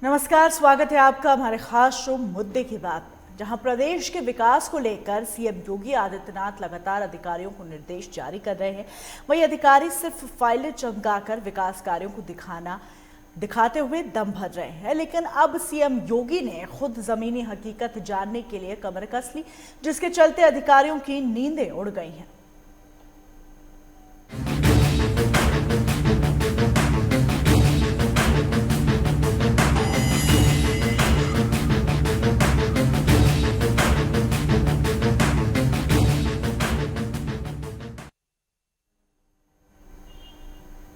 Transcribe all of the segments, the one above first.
नमस्कार, स्वागत है आपका हमारे खास शो मुद्दे की बात, जहां प्रदेश के विकास को लेकर सीएम योगी आदित्यनाथ लगातार अधिकारियों को निर्देश जारी कर रहे हैं। वही अधिकारी सिर्फ फाइलें चमकाकर विकास कार्यों को दिखाते हुए दम भर रहे हैं, लेकिन अब सीएम योगी ने खुद जमीनी हकीकत जानने के लिए कमर कस ली, जिसके चलते अधिकारियों की नींदें उड़ गई हैं।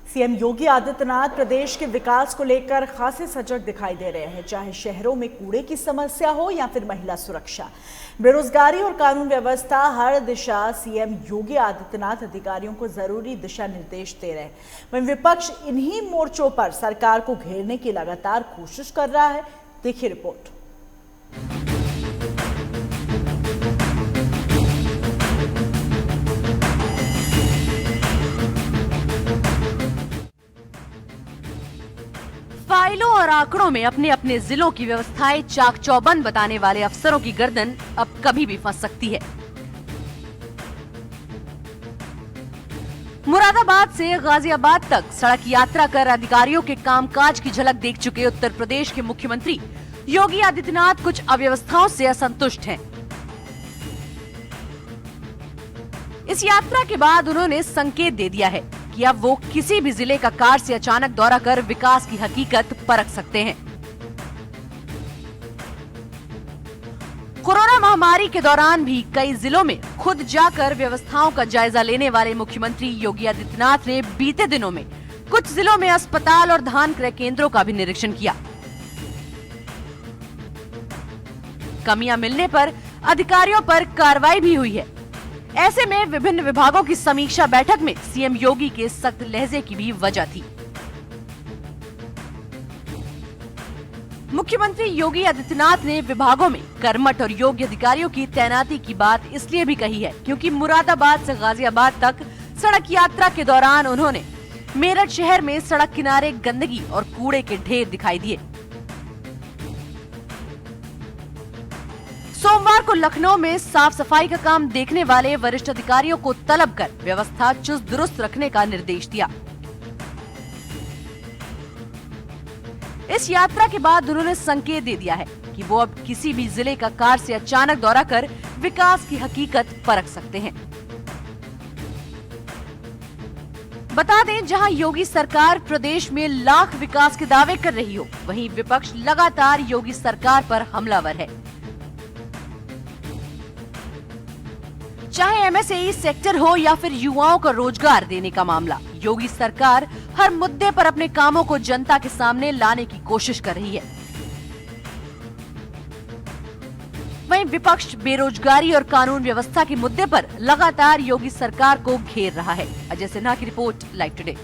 सीएम योगी आदित्यनाथ प्रदेश के विकास को लेकर खासे सजग दिखाई दे रहे हैं, चाहे शहरों में कूड़े की समस्या हो या फिर महिला सुरक्षा, बेरोजगारी और कानून व्यवस्था, हर दिशा सीएम योगी आदित्यनाथ अधिकारियों को जरूरी दिशा निर्देश दे रहे हैं। वहीं विपक्ष इन्हीं मोर्चों पर सरकार को घेरने की लगातार कोशिश कर रहा है। देखिए रिपोर्ट। फाइलों और आंकड़ों में अपने अपने जिलों की व्यवस्थाएं चाक चौबंद बताने वाले अफसरों की गर्दन अब कभी भी फंस सकती है। मुरादाबाद से गाजियाबाद तक सड़क यात्रा कर अधिकारियों के कामकाज की झलक देख चुके उत्तर प्रदेश के मुख्यमंत्री योगी आदित्यनाथ कुछ अव्यवस्थाओं से असंतुष्ट हैं। इस यात्रा के बाद उन्होंने संकेत दे दिया है कि अब वो किसी भी जिले का कार से अचानक दौरा कर विकास की हकीकत परख सकते हैं। कोरोना महामारी के दौरान भी कई जिलों में खुद जाकर व्यवस्थाओं का जायजा लेने वाले मुख्यमंत्री योगी आदित्यनाथ ने बीते दिनों में कुछ जिलों में अस्पताल और धान क्रय केंद्रों का भी निरीक्षण किया। कमियां मिलने पर अधिकारियों पर कार्रवाई भी हुई है। ऐसे में विभिन्न विभागों की समीक्षा बैठक में सीएम योगी के सख्त लहजे की भी वजह थी। मुख्यमंत्री योगी आदित्यनाथ ने विभागों में कर्मठ और योग्य अधिकारियों की तैनाती की बात इसलिए भी कही है क्योंकि मुरादाबाद से गाजियाबाद तक सड़क यात्रा के दौरान उन्होंने मेरठ शहर में सड़क किनारे गंदगी और कूड़े के ढेर दिखाई दिए। सोमवार को लखनऊ में साफ सफाई का काम देखने वाले वरिष्ठ अधिकारियों को तलब कर व्यवस्था चुस्त दुरुस्त रखने का निर्देश दिया। इस यात्रा के बाद उन्होंने संकेत दे दिया है कि वो अब किसी भी जिले का कार से अचानक दौरा कर विकास की हकीकत परख सकते हैं। बता दें, जहां योगी सरकार प्रदेश में लाख विकास के दावे कर रही हो, वहीं विपक्ष लगातार योगी सरकार पर हमलावर है। चाहे एमएसएई सेक्टर हो या फिर युवाओं को रोजगार देने का मामला, योगी सरकार हर मुद्दे पर अपने कामों को जनता के सामने लाने की कोशिश कर रही है। वहीं विपक्ष बेरोजगारी और कानून व्यवस्था के मुद्दे पर लगातार योगी सरकार को घेर रहा है। अजय सिन्हा की रिपोर्ट, लाइव टुडे।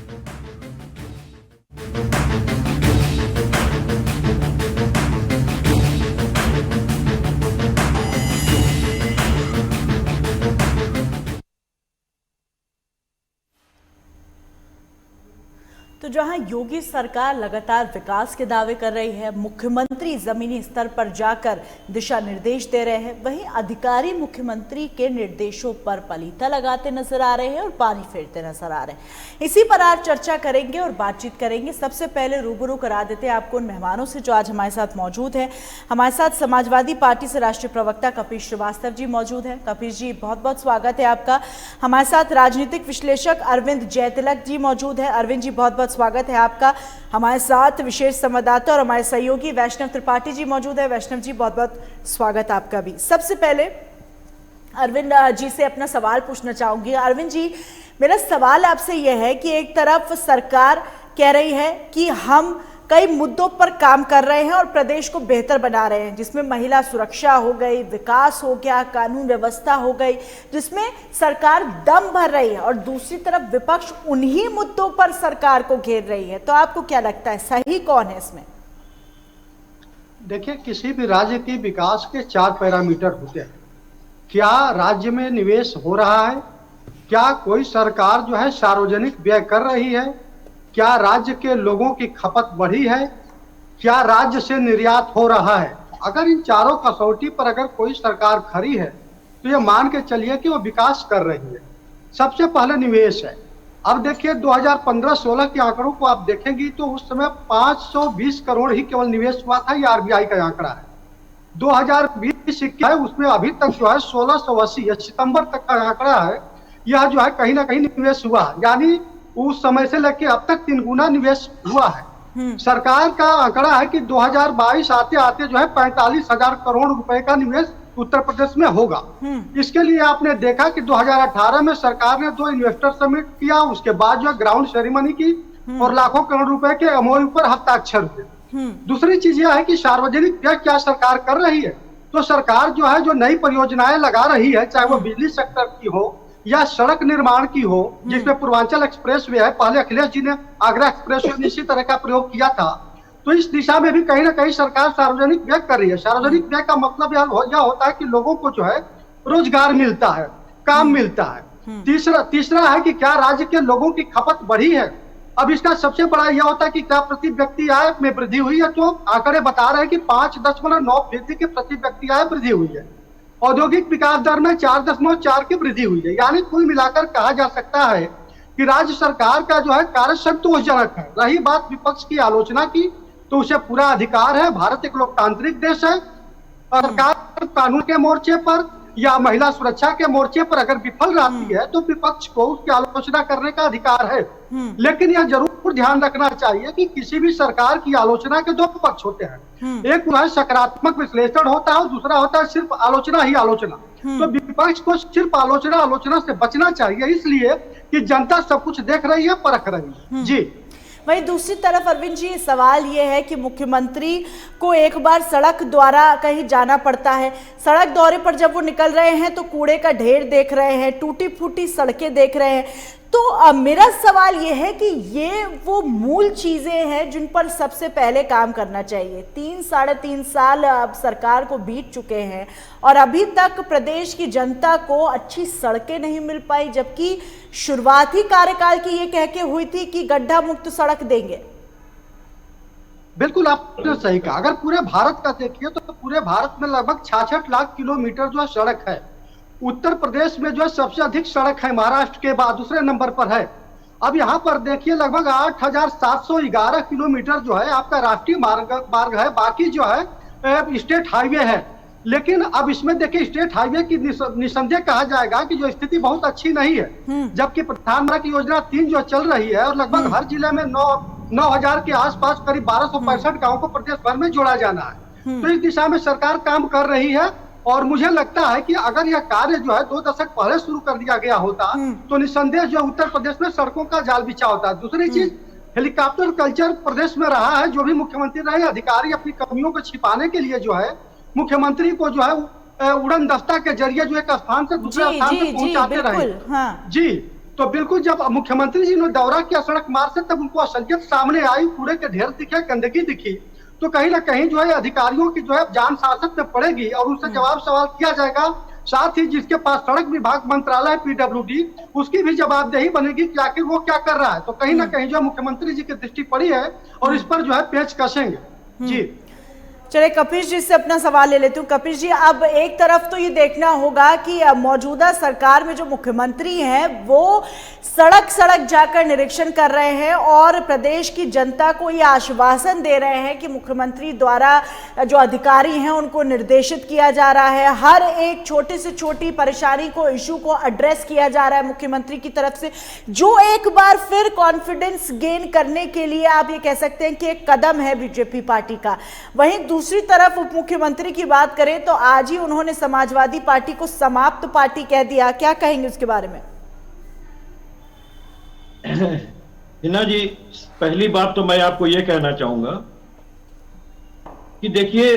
तो जहां योगी सरकार लगातार विकास के दावे कर रही है, मुख्यमंत्री जमीनी स्तर पर जाकर दिशा निर्देश दे रहे हैं, वहीं अधिकारी मुख्यमंत्री के निर्देशों पर पलीता लगाते नजर आ रहे हैं और पानी फेरते नजर आ रहे हैं। इसी पर आज चर्चा करेंगे और बातचीत करेंगे। सबसे पहले रूबरू करा देते हैं आपको उन मेहमानों से जो आज हमारे साथ मौजूद हैं। हमारे साथ समाजवादी पार्टी से राष्ट्रीय प्रवक्ता कपिल श्रीवास्तव जी मौजूद हैं। कपिल जी, बहुत बहुत स्वागत है आपका। हमारे साथ राजनीतिक विश्लेषक अरविंद जयतिलक जी मौजूद है। अरविंद जी, बहुत बहुत स्वागत है आपका। हमारे साथ विशेष संवाददाता और हमारे सहयोगी वैष्णव त्रिपाठी जी मौजूद है। वैष्णव जी, बहुत बहुत स्वागत आपका भी। सबसे पहले अरविंद जी से अपना सवाल पूछना चाहूंगी। अरविंद जी, मेरा सवाल आपसे यह है कि एक तरफ सरकार कह रही है कि हम कई मुद्दों पर काम कर रहे हैं और प्रदेश को बेहतर बना रहे हैं, जिसमें महिला सुरक्षा हो गई, विकास हो गया, कानून व्यवस्था हो गई, जिसमें सरकार दम भर रही है और दूसरी तरफ विपक्ष उन्हीं मुद्दों पर सरकार को घेर रही है। तो आपको क्या लगता है, सही कौन है इसमें? देखिए, किसी भी राज्य के विकास के 4 पैरामीटर होते हैं। क्या राज्य में निवेश हो रहा है? क्या कोई सरकार जो है सार्वजनिक व्यय कर रही है? क्या राज्य के लोगों की खपत बढ़ी है? क्या राज्य से निर्यात हो रहा है? अगर इन चारों कसौटी पर अगर कोई सरकार खड़ी है तो ये मान के चलिए कि वो विकास कर रही है। सबसे पहले निवेश है। अब देखिए, 2015-16 के आंकड़ों को आप देखेंगी तो उस समय 520 करोड़ ही केवल निवेश हुआ था। ये आरबीआई का आंकड़ा है। 2020-21 है, उसमें अभी तक जो है 1680 सितंबर तक का आंकड़ा है। यह जो है कहीं ना कहीं निवेश हुआ, यानी उस समय से लेकर अब तक 3 गुना निवेश हुआ है। सरकार का आंकड़ा है कि 2022 आते आते जो है 45,000 करोड़ रुपए का निवेश उत्तर प्रदेश में होगा। इसके लिए आपने देखा कि 2018 में सरकार ने 2 इन्वेस्टर समिट किया, उसके बाद जो ग्राउंड सेरेमनी की और लाखों करोड़ रुपए के एमओयू पर हस्ताक्षर हुए। दूसरी चीज यह है कि सार्वजनिक व्यय क्या सरकार कर रही है। तो सरकार जो है जो नई परियोजनाएं लगा रही है, चाहे वो बिजली सेक्टर की हो या सड़क निर्माण की हो, जिसमें पूर्वांचल एक्सप्रेस वे है, पहले अखिलेश जी ने आगरा एक्सप्रेस वे में इसी तरह का प्रयोग किया था। तो इस दिशा में भी कहीं ना कहीं सरकार सार्वजनिक व्यय कर रही है। सार्वजनिक व्यय का मतलब यह होता है कि लोगों को जो है रोजगार मिलता है, काम मिलता है। तीसरा है कि क्या राज्य के लोगों की खपत बढ़ी है। अब इसका सबसे बड़ा यह होता है कि क्या प्रति व्यक्ति आय में वृद्धि हुई है। तो आंकड़े बता रहे हैं कि 5.9% की प्रति व्यक्ति आय वृद्धि हुई है। औद्योगिक विकास दर में 4.4 की वृद्धि हुई है। यानी कुल मिलाकर कहा जा सकता है कि राज्य सरकार का जो है कार्य संतोषजनक है। रही बात विपक्ष की आलोचना की, तो उसे पूरा अधिकार है। भारत एक लोकतांत्रिक देश है। सरकार कानून के मोर्चे पर या महिला सुरक्षा के मोर्चे पर अगर विफल रहती है तो विपक्ष को उसकी आलोचना करने का अधिकार है। लेकिन यह जरूर ध्यान रखना चाहिए कि किसी भी सरकार की आलोचना के 2 पक्ष होते हैं। एक जो है सकारात्मक विश्लेषण होता है और दूसरा होता है सिर्फ आलोचना ही आलोचना। तो विपक्ष को सिर्फ आलोचना से बचना चाहिए, इसलिए कि जनता सब कुछ देख रही है, परख रही है। जी। वहीं दूसरी तरफ अरविंद जी, सवाल ये है कि मुख्यमंत्री को एक बार सड़क द्वारा कहीं जाना पड़ता है। सड़क दौरे पर जब वो निकल रहे हैं तो कूड़े का ढेर देख रहे हैं, टूटी फूटी सड़कें देख रहे हैं। तो मेरा सवाल ये है कि ये वो मूल चीजें हैं जिन पर सबसे पहले काम करना चाहिए। 3-3.5 साल अब सरकार को बीत चुके हैं और अभी तक प्रदेश की जनता को अच्छी सड़कें नहीं मिल पाई, जबकि शुरुआत ही कार्यकाल की ये कह के हुई थी कि गड्ढा मुक्त सड़क देंगे। बिल्कुल आपने सही कहा। अगर पूरे भारत का देखिए तो पूरे भारत में लगभग 66 लाख किलोमीटर जो है सड़क है। उत्तर प्रदेश में जो है सबसे अधिक सड़क है, महाराष्ट्र के बाद दूसरे नंबर पर है। अब यहाँ पर देखिए लगभग 8,711 किलोमीटर जो है आपका राष्ट्रीय मार्ग है, बाकी जो है स्टेट हाईवे है। लेकिन अब इसमें देखिए स्टेट हाईवे की निसंदेह कहा जाएगा कि जो स्थिति बहुत अच्छी नहीं है, जबकि प्रधानमंत्री की योजना 3 जो चल रही है और लगभग हर जिले में 9,000 के आसपास करीब 1265 गाँव को प्रदेश भर में जोड़ा जाना है। तो इस दिशा में सरकार काम कर रही है और मुझे लगता है कि अगर यह कार्य जो है 2 दशक पहले शुरू कर दिया गया होता तो निसंदेह जो उत्तर प्रदेश में सड़कों का जाल बिछा होता। दूसरी चीज, हेलीकॉप्टर कल्चर प्रदेश में रहा है। जो भी मुख्यमंत्री रहे, अधिकारी अपनी कमियों को छिपाने के लिए जो है मुख्यमंत्री को जो है उड़न दस्ता के जरिए जो एक स्थान से दूसरे स्थान तक पहुंचाते रहे। जी, तो बिल्कुल जब मुख्यमंत्री जी ने दौरा किया सड़क मार्ग से, तब उनको असलियत सामने आई, कूड़े के ढेर दिखे, गंदगी दिखी। तो कहीं ना कहीं जो है अधिकारियों की जो है जान सासत में पड़ेगी और उनसे जवाब सवाल किया जाएगा। साथ ही जिसके पास सड़क विभाग मंत्रालय PWD, उसकी भी जवाबदेही बनेगी कि आखिर वो क्या कर रहा है। तो कहीं ना कहीं जो मुख्यमंत्री जी की दृष्टि पड़ी है और इस पर जो है पेच कसेंगे। जी, चलिए कपिश जी से अपना सवाल ले लेती हूँ। कपिश जी, अब एक तरफ तो ये देखना होगा कि मौजूदा सरकार में जो मुख्यमंत्री हैं वो सड़क सड़क जाकर निरीक्षण कर रहे हैं और प्रदेश की जनता को ये आश्वासन दे रहे हैं कि मुख्यमंत्री द्वारा जो अधिकारी हैं उनको निर्देशित किया जा रहा है, हर एक छोटी से छोटी परेशानी को, इशू को एड्रेस किया जा रहा है मुख्यमंत्री की तरफ से, जो एक बार फिर कॉन्फिडेंस गेन करने के लिए आप ये कह सकते हैं कि एक कदम है बीजेपी पार्टी का। वहीं दूसरी तरफ उप मुख्यमंत्री की बात करें तो आज ही उन्होंने समाजवादी पार्टी को समाप्त पार्टी कह दिया, क्या कहेंगे उसके बारे में? हिना जी, पहली बात तो मैं आपको यह कहना चाहूंगा कि देखिए,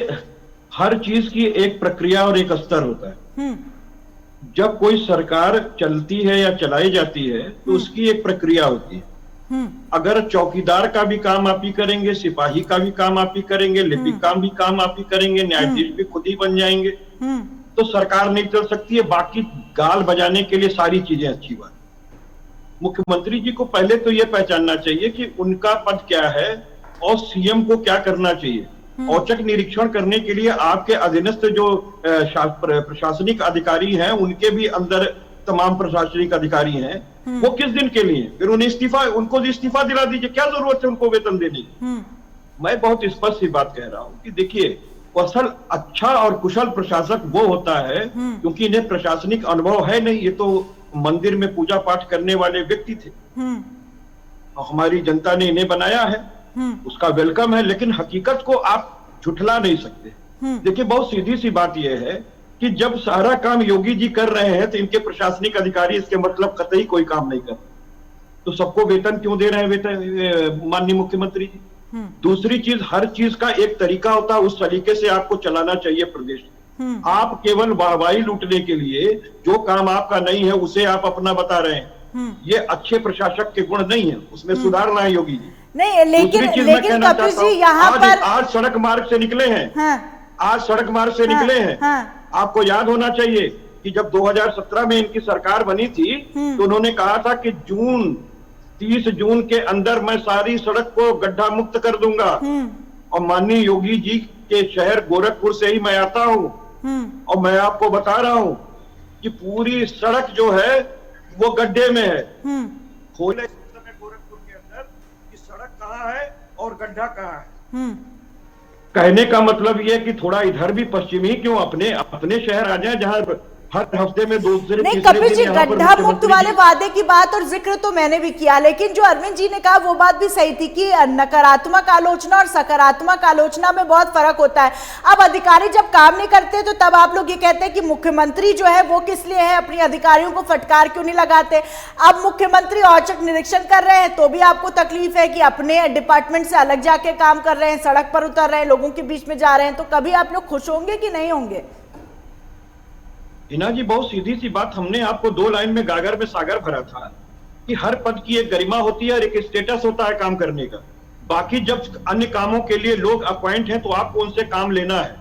हर चीज की एक प्रक्रिया और एक स्तर होता है। जब कोई सरकार चलती है या चलाई जाती है तो उसकी एक प्रक्रिया होती है। अगर चौकीदार का भी काम आप ही करेंगे, सिपाही का भी काम आप ही करेंगे, लिपिक का भी काम आप ही करेंगे, न्यायाधीश भी खुद ही बन जाएंगे, तो सरकार नहीं चल सकती है। बाकी गाल बजाने के लिए सारी चीजें अच्छी बात। मुख्यमंत्री जी को पहले तो यह पहचानना चाहिए कि उनका पद क्या है और सीएम को क्या करना चाहिए। औचक निरीक्षण करने के लिए आपके अधीनस्थ जो प्रशासनिक अधिकारी हैं, उनके भी अंदर तमाम प्रशासनिक अधिकारी हैं, वो किस दिन के लिए? फिर उनको इस्तीफा दिला दीजिए, क्या जरूरत है उनको वेतन देने की? मैं बहुत स्पष्ट सी बात कह रहा हूं कि देखिए, अच्छा और कुशल प्रशासक वो होता है क्योंकि इन्हें प्रशासनिक अनुभव है नहीं, ये तो मंदिर में पूजा पाठ करने वाले व्यक्ति थे। हमारी जनता ने इन्हें बनाया है, उसका वेलकम है, लेकिन हकीकत को आप झुठला नहीं सकते। देखिए, बहुत सीधी सी बात यह है कि जब सारा काम योगी जी कर रहे हैं तो इनके प्रशासनिक अधिकारी इसके मतलब कतई कोई काम नहीं कर, तो सबको वेतन क्यों दे रहे हैं वेतन माननीय मुख्यमंत्री जी? दूसरी चीज, हर चीज का एक तरीका होता है, उस तरीके से आपको चलाना चाहिए प्रदेश। आप केवल वाहवाही लूटने के लिए जो काम आपका नहीं है उसे आप अपना बता रहे हैं, ये अच्छे प्रशासक के गुण नहीं है, उसमें सुधारना है योगी जी। नहीं, लेकिन कपिल जी यहाँ पर आज सड़क मार्ग से निकले हैं। हाँ, आज सड़क मार्ग से निकले हैं। हाँ, आपको याद होना चाहिए कि जब 2017 में इनकी सरकार बनी थी तो उन्होंने कहा था कि 30 जून के अंदर मैं सारी सड़क को गड्ढा मुक्त कर दूंगा। और माननीय योगी जी के शहर गोरखपुर से ही मैं आता हूं और मैं आपको बता रहा हूं कि पूरी सड़क जो है वो गड्ढे में है। खोले गोरखपुर के अंदर कि सड़क कहाँ है और गड्ढा कहाँ है। कहने का मतलब यह कि थोड़ा इधर भी पश्चिमी क्यों अपने शहर आ जाए जहां हर हफ्ते में दूसरे नहीं कपिल जी, गड्ढा मुक्त वाले वादे की बात और जिक्र तो मैंने भी किया, लेकिन जो अरविंद जी ने कहा वो बात भी सही थी कि नकारात्मक आलोचना और सकारात्मक आलोचना में बहुत फर्क होता है। अब अधिकारी जब काम नहीं करते तो तब आप लोग ये कहते हैं कि मुख्यमंत्री जो है वो किस लिए है, अपने अधिकारियों को फटकार क्यों नहीं लगाते। अब मुख्यमंत्री औचक निरीक्षण कर रहे हैं तो भी आपको तकलीफ है कि अपने डिपार्टमेंट से अलग जाके काम कर रहे हैं, सड़क पर उतर रहे हैं, लोगों के बीच में जा रहे हैं, तो कभी आप लोग खुश होंगे कि नहीं होंगे? हिना जी, बहुत सीधी सी बात, हमने आपको 2 लाइन में गागर में सागर भरा था कि हर पद की एक गरिमा होती है और एक स्टेटस होता है काम करने का। बाकी जब अन्य कामों के लिए लोग अपॉइंट हैं तो आपको उनसे काम लेना है,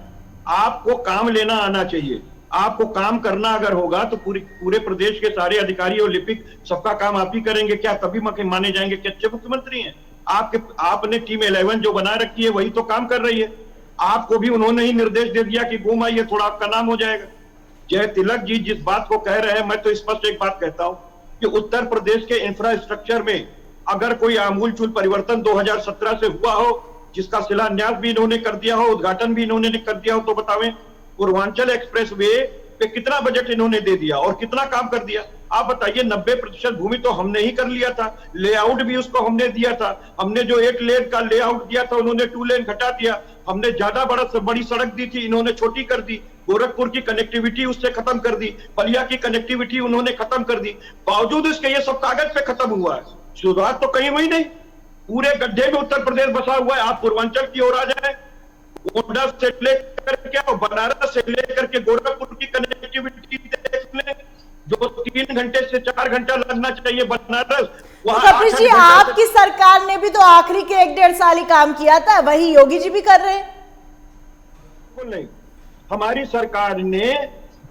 आपको काम लेना आना चाहिए। आपको काम करना अगर होगा तो पूरे प्रदेश के सारे अधिकारी और लिपिक सबका काम आप ही करेंगे क्या? तभी माने जाएंगे कि अच्छे मुख्यमंत्री हैं। आपने टीम 11 जो बना रखी है वही तो काम कर रही है। आपको भी उन्होंने ही निर्देश दे दिया कि घूम आइए, थोड़ा आपका नाम हो जाएगा। जय तिलक जी जिस बात को कह रहे हैं, मैं तो स्पष्ट एक बात कहता हूं कि उत्तर प्रदेश के इंफ्रास्ट्रक्चर में अगर कोई आमूलचूल परिवर्तन 2017 से हुआ हो, जिसका शिलान्यास भी इन्होंने कर दिया हो, उद्घाटन भी इन्होंने कर दिया हो, तो बतावें पूर्वांचल एक्सप्रेस वे पे कितना बजट इन्होंने दे दिया और कितना काम कर दिया? आप बताइए। 90% भूमि तो हमने ही कर लिया था, लेआउट भी उसको हमने दिया था। हमने जो 8 लेन का लेआउट दिया था उन्होंने 2 लेन घटा दिया। हमने ज्यादा बड़ी सड़क दी थी, इन्होंने छोटी कर दी। गोरखपुर की कनेक्टिविटी उससे खत्म कर दी, बलिया की कनेक्टिविटी उन्होंने खत्म कर दी। बावजूद इसके ये सब कागज पे खत्म हुआ है, सुधार तो कहीं हुई नहीं। पूरे गड्ढे में उत्तर प्रदेश बसा हुआ है। आप पूर्वांचल की ओर आ जाए, गोंडा से लेकर के और बनारस से लेकर के गोरखपुर की कनेक्टिविटी देख लें, जो 3 घंटे से 4 घंटा लगना चाहिए बनारस, कपिल जी आपकी सरकार ने भी तो आखिरी के 1-1.5 साल ही काम किया था, वही योगी जी भी कर रहे हैं। नहीं, हमारी सरकार ने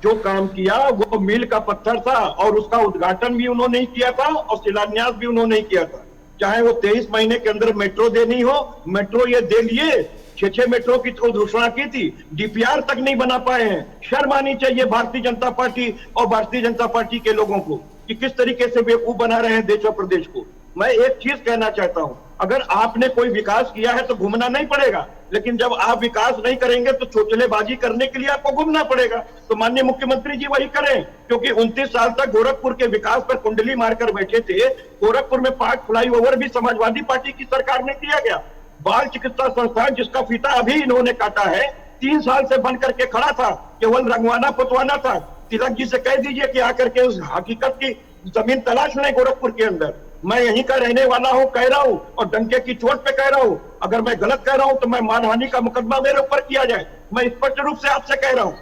जो काम किया वो मील का पत्थर था और उसका उद्घाटन भी उन्होंने ही किया था और शिलान्यास भी उन्होंने ही किया था। चाहे वो 23 महीने के अंदर मेट्रो देनी हो, मेट्रो ये दे लिए। 6 मेट्रो की तो घोषणा की थी, डीपीआर तक नहीं बना पाए हैं। शर्म आनी चाहिए भारतीय जनता पार्टी और भारतीय जनता पार्टी के लोगों को कि किस तरीके से बेवकूफ बना रहे हैं देश और प्रदेश को। मैं एक चीज कहना चाहता हूं, अगर आपने कोई विकास किया है तो घूमना नहीं पड़ेगा, लेकिन जब आप विकास नहीं करेंगे तो चोचलेबाजी करने के लिए आपको घूमना पड़ेगा। तो माननीय मुख्यमंत्री जी वही करें, क्योंकि 29 साल तक गोरखपुर के विकास पर कुंडली मारकर बैठे थे। गोरखपुर में 5 फ्लाईओवर भी समाजवादी पार्टी की सरकार में किया गया। बाल चिकित्सा संस्थान जिसका फीता अभी इन्होंने काटा है, 3 साल से बन करके खड़ा था, केवल रंगवाना पुतवाना था। तिलक जी से कह दीजिए कि आकर के उस हकीकत की जमीन तलाश लें गोरखपुर के अंदर। मैं यहीं का रहने वाला हूं, कह रहा हूं, और डंके की चोट पे कह रहा हूं। अगर मैं गलत कह रहा हूं तो मैं मानहानि का मुकदमा मेरे ऊपर किया जाए, मैं स्पष्ट रूप से आपसे कह रहा हूं।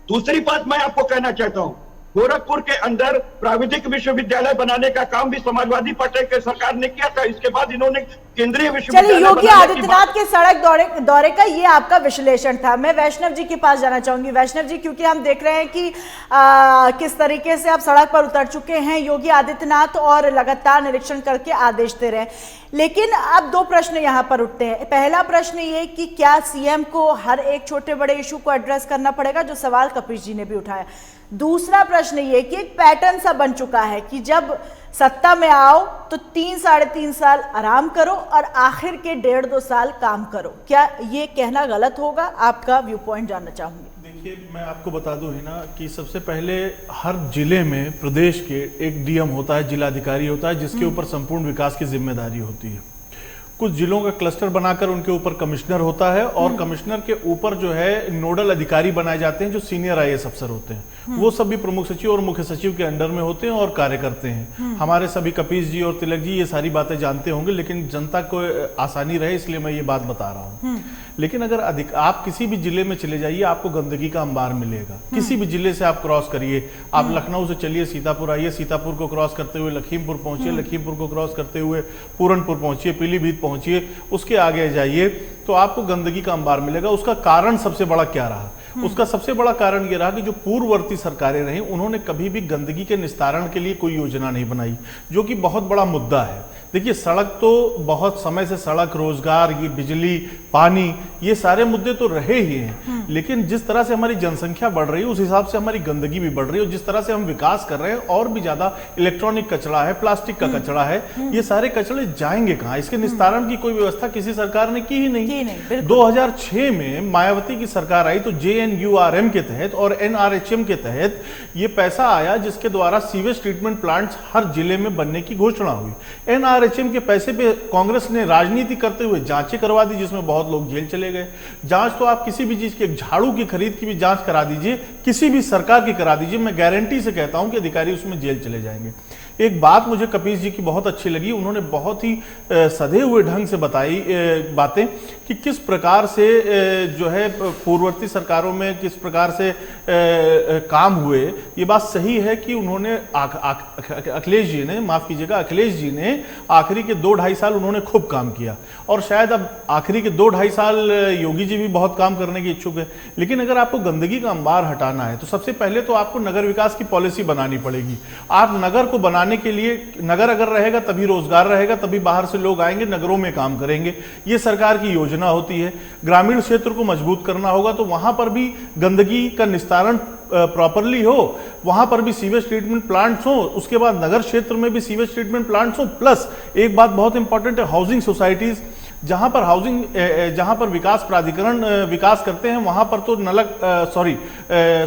दूसरी बात मैं आपको कहना चाहता हूं, गोरखपुर के अंदर प्राविधिक विश्वविद्यालय बनाने का काम भी समाजवादी पार्टी के सरकार ने किया था। इसके बाद इन्होंने केंद्रीय चलिए, विश्वविद्यालय योगी बनाने की आदित्यनाथ के सड़क दौरे का ये आपका विश्लेषण था। मैं वैष्णव जी के पास जाना चाहूंगी। वैष्णव जी, क्योंकि हम देख रहे हैं कि किस तरीके से आप सड़क पर उतर चुके हैं योगी आदित्यनाथ और लगातार निरीक्षण करके आदेश दे रहे हैं, लेकिन अब दो प्रश्न यहां पर उठते हैं। पहला प्रश्न ये कि क्या सीएम को हर एक छोटे बड़े इशू को एड्रेस करना पड़ेगा, जो सवाल कपिश जी ने भी उठाया। दूसरा प्रश्न ये कि एक पैटर्न सा बन चुका है कि जब सत्ता में आओ तो 3-3.5 साल आराम करो और आखिर के 1.5-2 साल काम करो। क्या ये कहना गलत होगा? आपका व्यू पॉइंट जानना चाहूंगी। देखिए, मैं आपको बता दूं ही ना कि सबसे पहले हर जिले में प्रदेश के एक डीएम होता है, जिलाधिकारी होता है, जिसके ऊपर संपूर्ण विकास की जिम्मेदारी होती है। कुछ जिलों का क्लस्टर बनाकर उनके ऊपर कमिश्नर होता है और कमिश्नर के ऊपर जो है नोडल अधिकारी बनाए जाते हैं जो सीनियर आईएएस अफसर होते हैं। वो सभी प्रमुख सचिव और मुख्य सचिव के अंडर में होते हैं और कार्य करते हैं। हमारे सभी कपीस जी और तिलक जी ये सारी बातें जानते होंगे, लेकिन जनता को आसानी रहे इसलिए मैं ये बात बता रहा हूँ। लेकिन अगर आप किसी भी जिले में चले जाइए, आपको गंदगी का अंबार मिलेगा। किसी भी जिले से आप क्रॉस करिए, आप लखनऊ से चलिए सीतापुर आइए, सीतापुर को क्रॉस करते हुए लखीमपुर पहुंचिए, लखीमपुर को क्रॉस करते हुए पूरनपुर पहुंचिए, पीलीभीत पहुंचिए, उसके आगे जाइए तो आपको गंदगी का अंबार मिलेगा। उसका कारण सबसे बड़ा क्या रहा? उसका सबसे बड़ा कारण यह रहा कि जो पूर्ववर्ती सरकारें रहीं उन्होंने कभी भी गंदगी के निस्तारण के लिए कोई योजना नहीं बनाई, जो कि बहुत बड़ा मुद्दा है। देखिए, सड़क तो बहुत समय से, सड़क, रोजगार, ये बिजली, पानी, ये सारे मुद्दे तो रहे ही हैं, लेकिन जिस तरह से हमारी जनसंख्या बढ़ रही है उस हिसाब से हमारी गंदगी भी बढ़ रही है। और जिस तरह से हम विकास कर रहे हैं और भी ज्यादा इलेक्ट्रॉनिक कचरा है, प्लास्टिक का कचरा है, ये सारे कचरे जाएंगे कहाँ? इसके निस्तारण की कोई व्यवस्था किसी सरकार ने की ही नहीं। 2006 में मायावती की सरकार आई तो JNURM के तहत और NRHM के तहत ये पैसा आया जिसके द्वारा सीवेज ट्रीटमेंट प्लांट्स हर जिले में बनने की घोषणा हुई। NRHM के पैसे पे कांग्रेस ने राजनीति करते हुए जांचें करवा दी, जिसमें बहुत लोग जेल चले गए। जांच तो आप किसी भी चीज के, झाड़ू की खरीद की भी जांच करा दीजिए, किसी भी सरकार की करा दीजिए, मैं गारंटी से कहता हूं कि अधिकारी उसमें जेल चले जाएंगे। एक बात मुझे कपीस जी की बहुत अच्छी लगी, उन्होंने बहुत ही सधे हुए ढंग से बताई बातें कि किस प्रकार से जो है पूर्ववर्ती सरकारों में किस प्रकार से काम हुए। ये बात सही है कि उन्होंने अखिलेश जी ने, माफ कीजिएगा, अखिलेश जी ने आखिरी के 2-2.5 साल उन्होंने खूब काम किया और शायद अब आखिरी के 2-2.5 साल योगी जी भी बहुत काम करने के इच्छुक है। लेकिन अगर आपको गंदगी का अंबार हटाना है तो सबसे पहले तो आपको नगर विकास की पॉलिसी बनानी पड़ेगी। आप नगर को बनाने के लिए, नगर अगर रहेगा तभी रोजगार रहेगा, तभी बाहर से लोग आएंगे, नगरों में काम करेंगे। ये सरकार की योजना होती है। ग्रामीण क्षेत्र को मजबूत करना होगा तो वहां पर भी गंदगी का निस्तारण प्रॉपरली हो, वहां पर भी सीवेज ट्रीटमेंट प्लांट्स हो, उसके बाद नगर क्षेत्र में भी सीवेज ट्रीटमेंट प्लांट्स हो। प्लस एक बात बहुत इंपॉर्टेंट है, हाउसिंग सोसाइटीज, जहां पर जहां पर विकास प्राधिकरण विकास करते हैं वहां पर तो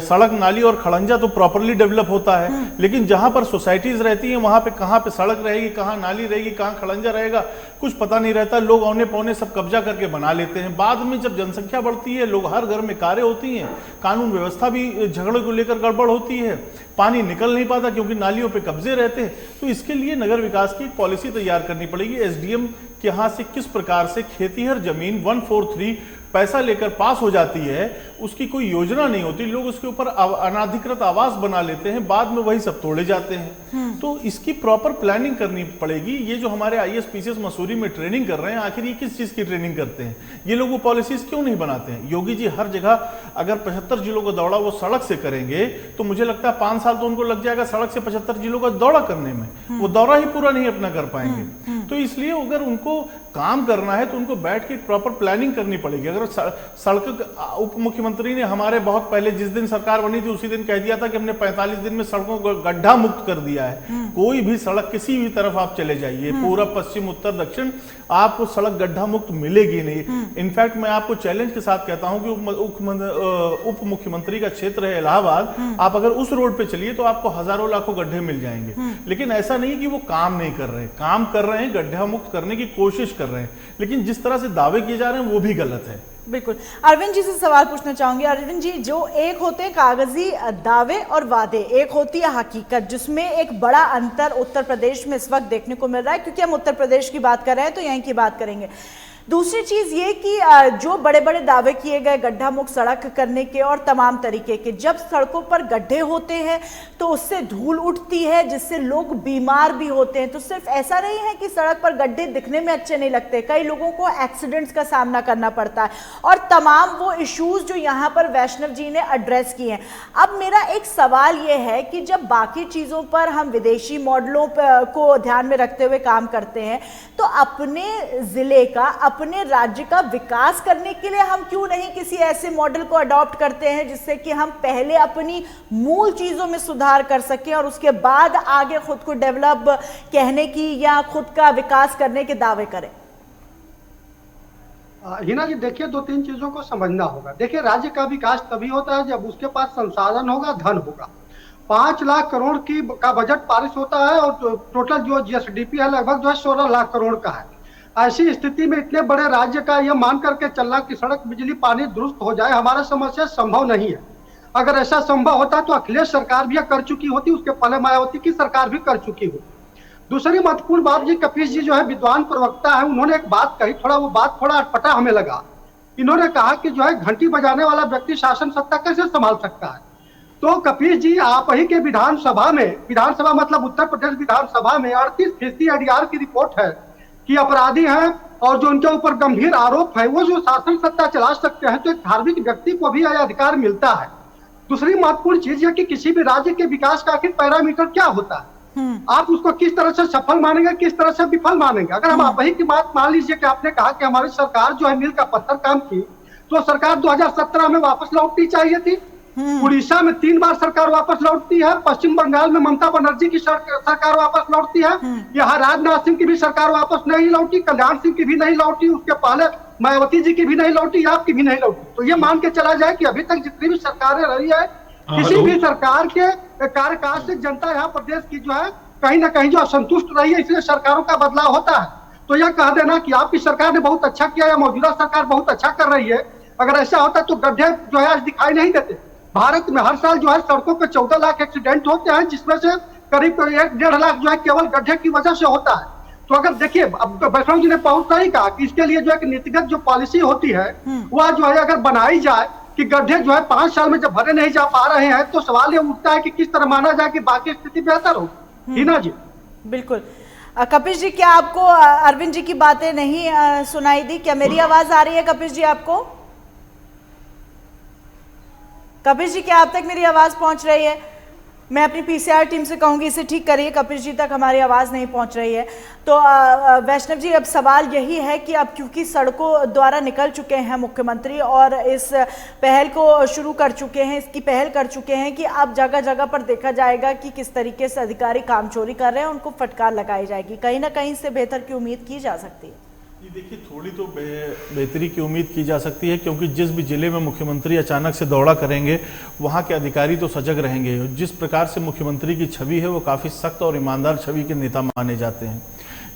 सड़क, नाली और खड़ंजा तो प्रॉपरली डेवलप होता है, लेकिन जहां पर सोसाइटीज रहती हैं वहां पे कहां पे सड़क रहेगी, कहां नाली रहेगी, कहां खड़ंजा रहेगा, कुछ पता नहीं रहता। लोग औने पौने सब कब्जा करके बना लेते हैं। बाद में जब जनसंख्या बढ़ती है, लोग, हर घर में कारें होती हैं, कानून व्यवस्था भी झगड़े को लेकर गड़बड़ होती है, पानी निकल नहीं पाता क्योंकि नालियों पे कब्जे रहते हैं। तो इसके लिए नगर विकास की एक पॉलिसी तैयार करनी पड़ेगी। SDM के यहाँ से किस प्रकार से खेतीहर जमीन 143 पैसा लेकर पास हो जाती है, उसकी कोई योजना नहीं होती, लोग उसके ऊपर अनाधिकृत आवास बना लेते हैं, बाद में वही सब तोड़े जाते हैं। तो इसकी प्रॉपर प्लानिंग करनी पड़ेगी। ये जो हमारे IAS PCS मसूरी में ट्रेनिंग कर रहे हैं, आखिर ये किस चीज की ट्रेनिंग करते हैं? ये लोग वो पॉलिसीज क्यों नहीं बनाते हैं? योगी जी हर जगह अगर 75 जिलों का दौड़ा वो सड़क से करेंगे तो मुझे लगता है 5 साल तो उनको लग जाएगा सड़क से 75 जिलों का दौड़ा करने में, वो दौरा ही पूरा नहीं अपना कर पाएंगे। तो इसलिए अगर उनको काम करना है तो उनको बैठ के प्रॉपर प्लानिंग करनी पड़ेगी। अगर सड़क, उप मुख्यमंत्री ने हमारे बहुत पहले, जिस दिन सरकार बनी थी उसी दिन कह दिया था कि हमने 45 दिन में सड़कों को गड्ढा मुक्त कर दिया है। कोई भी सड़क किसी भी तरफ आप चले जाइए, पूरब, पश्चिम, उत्तर, दक्षिण, आपको सड़क गड्ढा मुक्त मिलेगी नहीं। इनफैक्ट मैं आपको चैलेंज के साथ कहता हूं कि उप मुख्यमंत्री का क्षेत्र है इलाहाबाद, आप अगर उस रोड पे चलिए तो आपको हजारों लाखों गड्ढे मिल जाएंगे। लेकिन ऐसा नहीं कि वो काम नहीं कर रहे, काम कर रहे हैं, गड्ढा मुक्त करने की कोशिश कर रहे हैं, लेकिन जिस तरह से दावे किए जा रहे हैं वो भी गलत है। बिल्कुल। अरविंद जी से सवाल पूछना चाहूंगी। अरविंद जी, जो एक होते हैं कागजी दावे और वादे, एक होती है हकीकत, जिसमें एक बड़ा अंतर उत्तर प्रदेश में इस वक्त देखने को मिल रहा है, क्योंकि हम उत्तर प्रदेश की बात कर रहे हैं तो यहीं की बात करेंगे। दूसरी चीज ये कि जो बड़े बड़े दावे किए गए गड्ढा मुक्त सड़क करने के और तमाम तरीके के, जब सड़कों पर गड्ढे होते हैं तो उससे धूल उठती है जिससे लोग बीमार भी होते हैं। तो सिर्फ ऐसा नहीं है कि सड़क पर गड्ढे दिखने में अच्छे नहीं लगते, कई लोगों को एक्सीडेंट्स का सामना करना पड़ता है और तमाम वो इश्यूज जो यहाँ पर वैष्णव जी ने एड्रेस किए हैं। अब मेरा एक सवाल ये है कि जब बाकी चीज़ों पर हम विदेशी मॉडलों को ध्यान में रखते हुए काम करते हैं, तो अपने ज़िले का, अपने राज्य का विकास करने के लिए हम क्यों नहीं किसी ऐसे मॉडल को अडॉप्ट करते हैं जिससे कि हम पहले अपनी मूल चीज़ों में सुधार कर सकें और उसके बाद आगे खुद को डेवलप कहने की या खुद का विकास करने के दावे करें। हिना जी, देखिए, दो तीन चीजों को समझना होगा। देखिए, राज्य का विकास तभी होता है जब उसके पास संसाधन होगा, धन होगा। 5 लाख करोड़ का बजट पारित होता है और टोटल जो जीएसडीपी है लगभग जो है 16 लाख करोड़ का है। ऐसी स्थिति में इतने बड़े राज्य का यह मान करके चलना कि सड़क, बिजली, पानी दुरुस्त हो जाए हमारा समस्या संभव नहीं है। अगर ऐसा संभव होता तो अखिलेश सरकार भी कर चुकी होती, उसके पहले मायावती की सरकार भी कर चुकी होती। दूसरी महत्वपूर्ण बात जी, कपीश जी जो है विद्वान प्रवक्ता है, उन्होंने एक बात कही, वो बात थोड़ा अटपटा हमें लगा। इन्होंने कहा कि जो है घंटी बजाने वाला व्यक्ति शासन सत्ता कैसे संभाल सकता है। तो कपीश जी, आप ही के विधानसभा मतलब उत्तर प्रदेश विधानसभा में 38% ADR की रिपोर्ट है कि अपराधी हैं और जो उनके ऊपर गंभीर आरोप है वो जो शासन सत्ता चला सकते हैं। तो एक धार्मिक व्यक्ति को भी यह अधिकार मिलता है। दूसरी महत्वपूर्ण चीज है कि किसी भी राज्य के विकास का आखिर पैरामीटर क्या होता है, आप उसको किस तरह से सफल मानेंगे, किस तरह से विफल मानेंगे। अगर हम आप ही की बात मान लीजिए कि आपने कहा कि हमारी सरकार जो है मील का पत्थर काम की, तो सरकार 2017 में वापस लौटनी चाहिए थी। उड़ीसा में 3 बार सरकार वापस लौटती है, पश्चिम बंगाल में ममता बनर्जी की सरकार वापस लौटती है, यहाँ राजनाथ सिंह की भी सरकार वापस नहीं लौटी, कल्याण सिंह की भी नहीं लौटी, उसके पहले मायावती जी की भी नहीं लौटी, आपकी भी नहीं लौटी। तो ये मान के चला जाए कि अभी तक जितनी भी सरकारें रही है, किसी भी सरकार के कार्यकाल से जनता यहाँ प्रदेश की जो है कहीं ना कहीं जो असंतुष्ट रही है, इसलिए सरकारों का बदलाव होता है। तो यह कह देना कि आपकी सरकार ने बहुत अच्छा किया या मौजूदा सरकार बहुत अच्छा कर रही है, अगर ऐसा होता तो गड्ढे जो है आज दिखाई नहीं देते। भारत में हर साल जो है सड़कों पर 14 लाख एक्सीडेंट होते हैं, जिसमें से करीब 1-1.5 लाख जो है केवल गड्ढे की वजह से होता है। तो अगर देखिए, अब वैष्णव जी ने बहुत सही कहा कि इसके लिए जो है नीतिगत जो पॉलिसी होती है वह जो है अगर बनाई जाए कि गड्ढे जो है 5 साल में जब भरे नहीं जा पा रहे हैं, तो सवाल ये उठता है कि किस तरह माना जाए कि बाकी स्थिति बेहतर हो। हिना जी, बिल्कुल। कपिश जी, क्या आपको अरविंद जी की बातें नहीं सुनाई दी? क्या मेरी आवाज आ रही है कपिश जी आपको? कपिश जी, क्या आप तक मेरी आवाज पहुंच रही है? मैं अपनी पीसीआर टीम से कहूंगी इसे ठीक करिए, कपिश जी तक हमारी आवाज़ नहीं पहुंच रही है। तो वैष्णव जी, अब सवाल यही है कि अब क्योंकि सड़कों द्वारा निकल चुके हैं मुख्यमंत्री और इस पहल को शुरू कर चुके हैं, इसकी पहल कर चुके हैं कि अब जगह जगह पर देखा जाएगा कि किस तरीके से अधिकारी काम चोरी कर रहे हैं, उनको फटकार लगाई जाएगी। कहीं ना कहीं से बेहतर की उम्मीद की जा सकती है। देखिए, थोड़ी तो बेहतरी की उम्मीद की जा सकती है, क्योंकि जिस भी जिले में मुख्यमंत्री अचानक से दौरा करेंगे वहाँ के अधिकारी तो सजग रहेंगे। जिस प्रकार से मुख्यमंत्री की छवि है वो काफ़ी सख्त और ईमानदार छवि के नेता माने जाते हैं।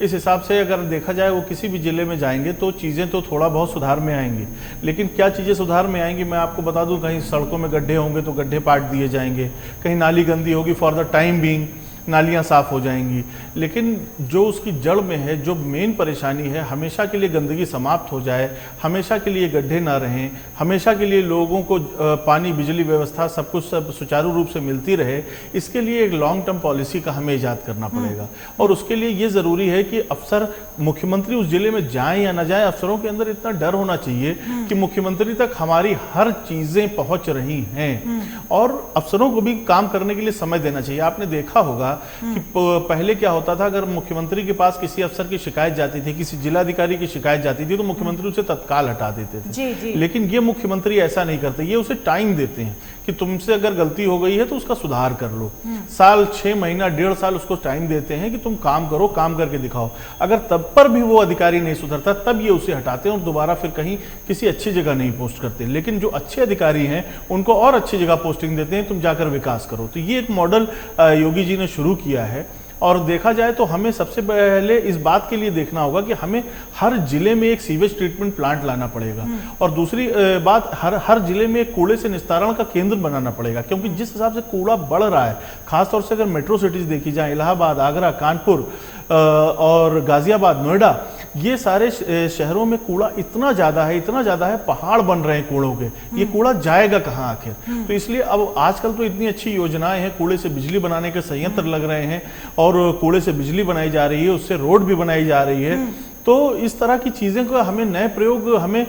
इस हिसाब से अगर देखा जाए वो किसी भी जिले में जाएंगे तो चीज़ें तो थोड़ा बहुत सुधार में आएंगी। लेकिन क्या चीज़ें सुधार में आएंगी मैं आपको बता दूं, कहीं सड़कों में गड्ढे होंगे तो गड्ढे पाट दिए जाएंगे, कहीं नाली गंदी होगी, फॉर द टाइम बीइंग नालियां साफ हो जाएंगी। लेकिन जो उसकी जड़ में है, जो मेन परेशानी है, हमेशा के लिए गंदगी समाप्त हो जाए, हमेशा के लिए गड्ढे ना रहें, हमेशा के लिए लोगों को पानी, बिजली व्यवस्था सब कुछ सब सुचारू रूप से मिलती रहे, इसके लिए एक लॉन्ग टर्म पॉलिसी का हमें ईजाद करना पड़ेगा। और उसके लिए ये ज़रूरी है कि अफसर, मुख्यमंत्री उस जिले में जाएं या ना जाएं, अफसरों के अंदर इतना डर होना चाहिए कि मुख्यमंत्री तक हमारी हर चीज़ें पहुँच रही हैं। और अफसरों को भी काम करने के लिए समय देना चाहिए। आपने देखा होगा कि पहले क्या होता था, अगर मुख्यमंत्री के पास किसी अफसर की शिकायत जाती थी, किसी जिलाधिकारी की शिकायत जाती थी, तो मुख्यमंत्री उसे तत्काल हटा देते थे। जी। लेकिन ये मुख्यमंत्री ऐसा नहीं करते, ये उसे टाइम देते हैं कि तुमसे अगर गलती हो गई है तो उसका सुधार कर लो। साल, 6 महीना, 1.5 साल उसको टाइम देते हैं कि तुम काम करो, काम करके दिखाओ। अगर तब पर भी वो अधिकारी नहीं सुधरता, तब ये उसे हटाते हैं और दोबारा फिर कहीं किसी अच्छी जगह नहीं पोस्ट करते। लेकिन जो अच्छे अधिकारी हैं उनको और अच्छी जगह पोस्टिंग देते हैं, तुम जाकर विकास करो। तो ये एक मॉडल योगी जी ने शुरू किया है। और देखा जाए तो हमें सबसे पहले इस बात के लिए देखना होगा कि हमें हर जिले में एक सीवेज ट्रीटमेंट प्लांट लाना पड़ेगा और दूसरी बात हर जिले में एक कूड़े से निस्तारण का केंद्र बनाना पड़ेगा, क्योंकि जिस हिसाब से कूड़ा बढ़ रहा है, खासतौर से अगर मेट्रो सिटीज देखी जाए, इलाहाबाद, आगरा, कानपुर और गाजियाबाद, नोएडा, ये सारे शहरों में कूड़ा इतना ज्यादा है, पहाड़ बन रहे हैं कूड़ों के, ये कूड़ा जाएगा कहाँ आखिर। तो इसलिए अब आजकल तो इतनी अच्छी योजनाएं हैं, कूड़े से बिजली बनाने के संयंत्र लग रहे हैं और कूड़े से बिजली बनाई जा रही है, उससे रोड भी बनाई जा रही है। तो इस तरह की चीजें को हमें नए प्रयोग हमें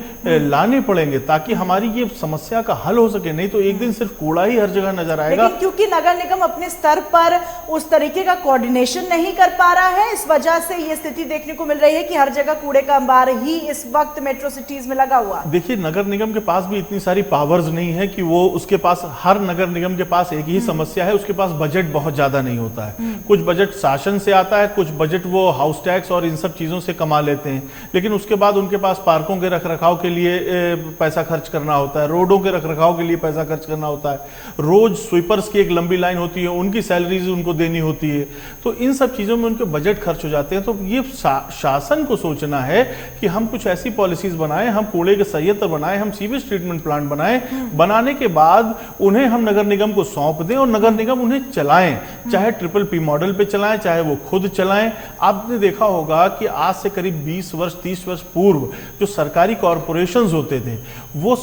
लाने पड़ेंगे ताकि हमारी ये समस्या का हल हो सके, नहीं तो एक दिन सिर्फ कूड़ा ही हर जगह नजर आएगा। लेकिन क्योंकि नगर निगम अपने स्तर पर उस तरीके का कोऑर्डिनेशन नहीं कर पा रहा है, इस वजह से ये स्थिति देखने को मिल रही है कि हर जगह कूड़े का अंबार ही इस वक्त मेट्रो सिटीज में लगा हुआ। देखिए, नगर निगम के पास भी इतनी सारी पावर्स नहीं है कि वो उसके पास, हर नगर निगम के पास एक ही समस्या है, उसके पास बजट बहुत ज्यादा नहीं होता है। कुछ बजट शासन से आता है, कुछ बजट वो हाउस टैक्स और इन सब चीजों से कमा लेते हैं, लेकिन उसके बाद उनके पास पार्कों के रखरखाव के लिए पैसा खर्च करना होता है, रोडों के रखरखाव के लिए पैसा खर्च करना होता है, रोज स्वीपर्स की एक लंबी लाइन होती है, उनकी सैलरीज उनको देनी होती है, तो इन सब चीजों में उनके बजट खर्च हो जाते हैं। तो ये शासन को सोचना है कि हम कुछ ऐसी पॉलिसीज बनाएं, हम कूड़े के संयंत्र बनाएं, हम सीवेज ट्रीटमेंट प्लांट बनाएं, बनाने के बाद उन्हें हम नगर निगम को सौंप दें और नगर निगम उन्हें चलाएं, चाहे PPP मॉडल पे चलाएं, चाहे वो खुद चलाएं। आपने देखा होगा कि आज से करीब 20 वर्ष 30 वर्ष पूर्व जो सरकारी कॉरपोरेशंस होते थे, वो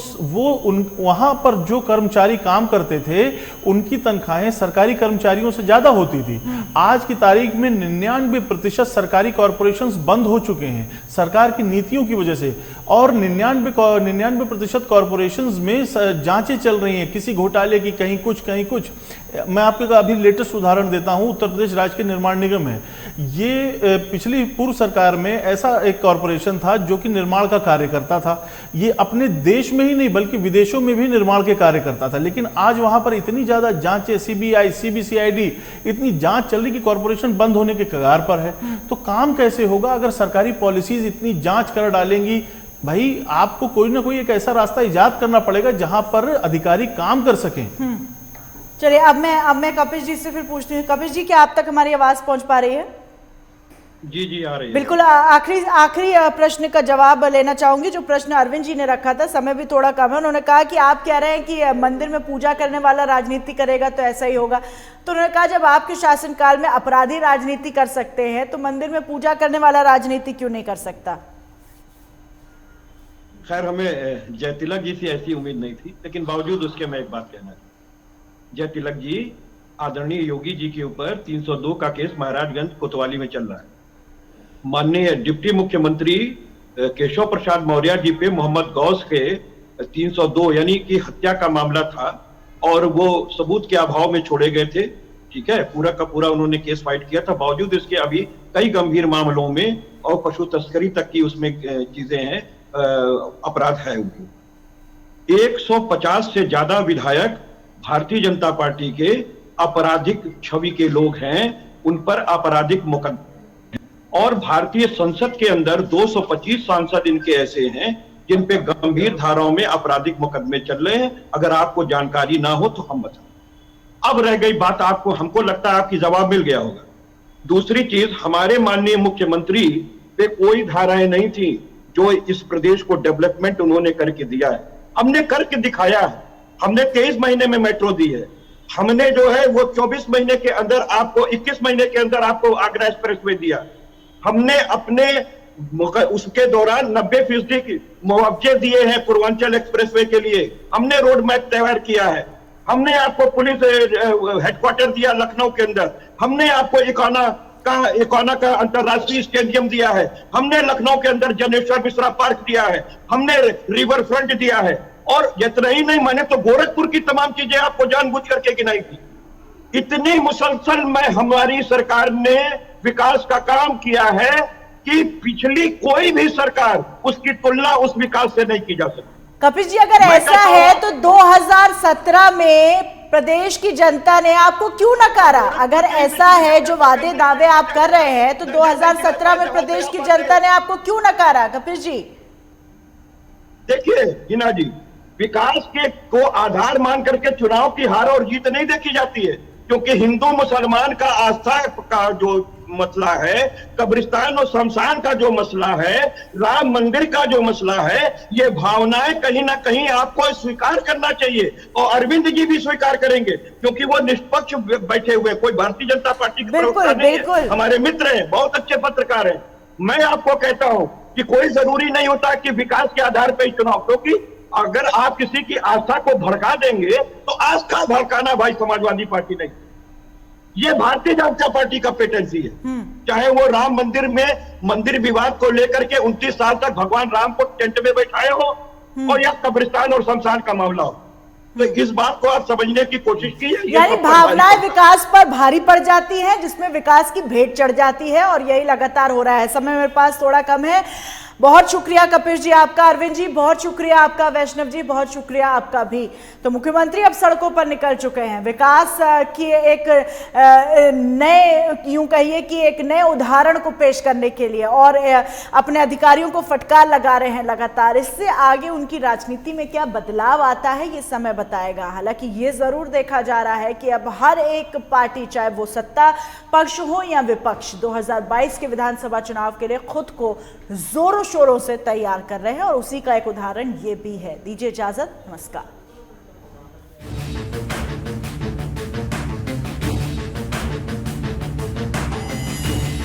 वहां पर जो कर्मचारी काम करते थे उनकी तनख्वाहें सरकारी कर्मचारियों से ज्यादा होती थी। आज की तारीख में 99% सरकारी कॉरपोरेशंस बंद हो चुके हैं सरकार की नीतियों की वजह से, और 99% कॉरपोरेशंस में जांचें चल रही हैं किसी घोटाले की, कहीं कुछ। मैं आपको अभी लेटेस्ट उदाहरण देता हूं, उत्तर प्रदेश राज्य के निर्माण निगम है, ये पिछली पूर्व सरकार में ऐसा एक कॉरपोरेशन था जो कि निर्माण का कार्य करता था। ये अपने देश में ही नहीं बल्कि विदेशों में भी निर्माण के कार्य करता था, लेकिन आज वहां पर इतनी ज्यादा जांचें, CBI, CBCID, इतनी जांच चल रही कि कॉरपोरेशन बंद होने के कगार पर है। तो काम कैसे होगा अगर सरकारी पॉलिसीज इतनी जांच कर डालेंगी? भाई, आपको कोई ना कोई एक ऐसा रास्ता इजाद करना पड़ेगा जहां पर अधिकारी काम कर सकें। चलिए, अब मैं कपिश जी से फिर पूछती हूँ। कपिश जी, क्या आप तक हमारी आवाज पहुंच पा रही है? जी आ रही है। बिल्कुल, आखिरी प्रश्न का जवाब लेना चाहूंगी जो प्रश्न अरविंद जी ने रखा था, समय भी थोड़ा कम है। उन्होंने कहा कि आप कह रहे हैं कि मंदिर में पूजा करने वाला राजनीति करेगा तो ऐसा ही होगा, तो उन्होंने कहा जब आपके शासनकाल में अपराधी राजनीति कर सकते हैं तो मंदिर में पूजा करने वाला राजनीति क्यों नहीं कर सकता? खैर, हमें जय तिलक जी से ऐसी उम्मीद नहीं थी, लेकिन बावजूद उसके मैं एक बात कहना चाहूँ। जय तिलक जी, आदरणीय योगी जी के ऊपर 302 का केस महाराजगंज कोतवाली में चल रहा है। माननीय डिप्टी मुख्यमंत्री केशव प्रसाद मौर्य जी पे मोहम्मद गौस के 302 यानी कि हत्या का मामला था और वो सबूत के अभाव में छोड़े गए थे। ठीक है, पूरा का पूरा उन्होंने केस फाइट किया था। बावजूद इसके अभी कई गंभीर मामलों में और पशु तस्करी तक की उसमें चीजें हैं, अपराध है उनकी। 150 से ज्यादा विधायक भारतीय जनता पार्टी के आपराधिक छवि के लोग हैं, उन पर आपराधिक मुकदमे, और भारतीय संसद के अंदर 225 सांसद इनके ऐसे हैं जिन पे गंभीर धाराओं में आपराधिक मुकदमे चल रहे हैं। अगर आपको जानकारी ना हो तो हम बताएं। अब रह गई बात, आपको, हमको लगता है आपकी जवाब मिल गया होगा। दूसरी चीज, हमारे माननीय मुख्यमंत्री पे कोई धाराएं नहीं थी जो इस प्रदेश को डेवलपमेंट उन्होंने करके दिया है। हमने करके दिखाया है। हमने 23 महीने में मेट्रो दी है। हमने जो है वो 24 महीने के अंदर आपको, 21 महीने के अंदर आपको आगरा एक्सप्रेसवे दिया। हमने अपने उसके दौरान 90% की मुआवजे दिए हैं पूर्वांचल एक्सप्रेसवे के लिए। हमने रोड मैप तैयार किया है। हमने आपको पुलिस हेडक्वार्टर दिया लखनऊ के अंदर। हमने आपको इकोना का अंतरराष्ट्रीय स्टेडियम दिया है। हमने लखनऊ के अंदर जनेश्वर मिश्रा पार्क दिया है। हमने रिवर फ्रंट दिया है। और इतना ही नहीं, मैंने तो गोरखपुर की तमाम चीजें आपको जानबूझ करके गिनाई थी। इतनी मुसलसल में हमारी सरकार ने विकास का काम किया है कि पिछली कोई भी सरकार उसकी तुलना उस विकास से नहीं की जा सकती। कपिश जी, अगर ऐसा है तो 2017 में प्रदेश की जनता ने आपको क्यों नकारा? अगर ऐसा है जो वादे दावे आप कर रहे हैं तो 2017 में प्रदेश की जनता ने आपको क्यों नकारा? कपिश जी देखिए हिना जी, विकास के को आधार मान करके चुनाव की हार और जीत नहीं देखी जाती है। क्योंकि हिंदू मुसलमान का आस्था का जो मसला है, कब्रिस्तान और शमशान का जो मसला है, राम मंदिर का जो मसला है, ये भावनाएं कहीं ना कहीं आपको स्वीकार करना चाहिए और अरविंद जी भी स्वीकार करेंगे क्योंकि वो निष्पक्ष बैठे हुए, कोई भारतीय जनता पार्टी के प्रवक्ता नहीं है, हमारे मित्र हैं, बहुत अच्छे पत्रकार हैं। मैं आपको कहता हूं कि कोई जरूरी नहीं होता कि विकास के आधार पर चुनाव, क्योंकि अगर आप किसी की आस्था को भड़का देंगे तो आस्था भड़काना भाई समाजवादी पार्टी नहीं, ये भारतीय जनता पार्टी का पेटेंसी है। चाहे वो राम मंदिर में मंदिर विवाद को लेकर के 29 साल तक भगवान राम को टेंट में बैठाए हो और या कब्रिस्तान और शमशान का मामला हो, तो इस बात को आप समझने की कोशिश की है। यानी भावनाएं विकास पर भारी पड़ जाती है, जिसमें विकास की भेंट चढ़ जाती है और यही लगातार हो रहा है। समय मेरे पास थोड़ा कम है। बहुत शुक्रिया कपिश जी आपका, अरविंद जी बहुत शुक्रिया आपका, वैष्णव जी बहुत शुक्रिया आपका भी। तो मुख्यमंत्री अब सड़कों पर निकल चुके हैं, विकास की एक नए, यूं कहिए कि एक नए उदाहरण को पेश करने के लिए और अपने अधिकारियों को फटकार लगा रहे हैं लगातार। इससे आगे उनकी राजनीति में क्या बदलाव आता है ये समय बताएगा। हालांकि ये जरूर देखा जा रहा है कि अब हर एक पार्टी, चाहे वो सत्ता पक्ष हो या विपक्ष, 2022 के विधानसभा चुनाव के लिए खुद को जोरों शोरों से तैयार कर रहे हैं और उसी का एक उदाहरण ये भी है। दीजिए इजाजत, नमस्कार।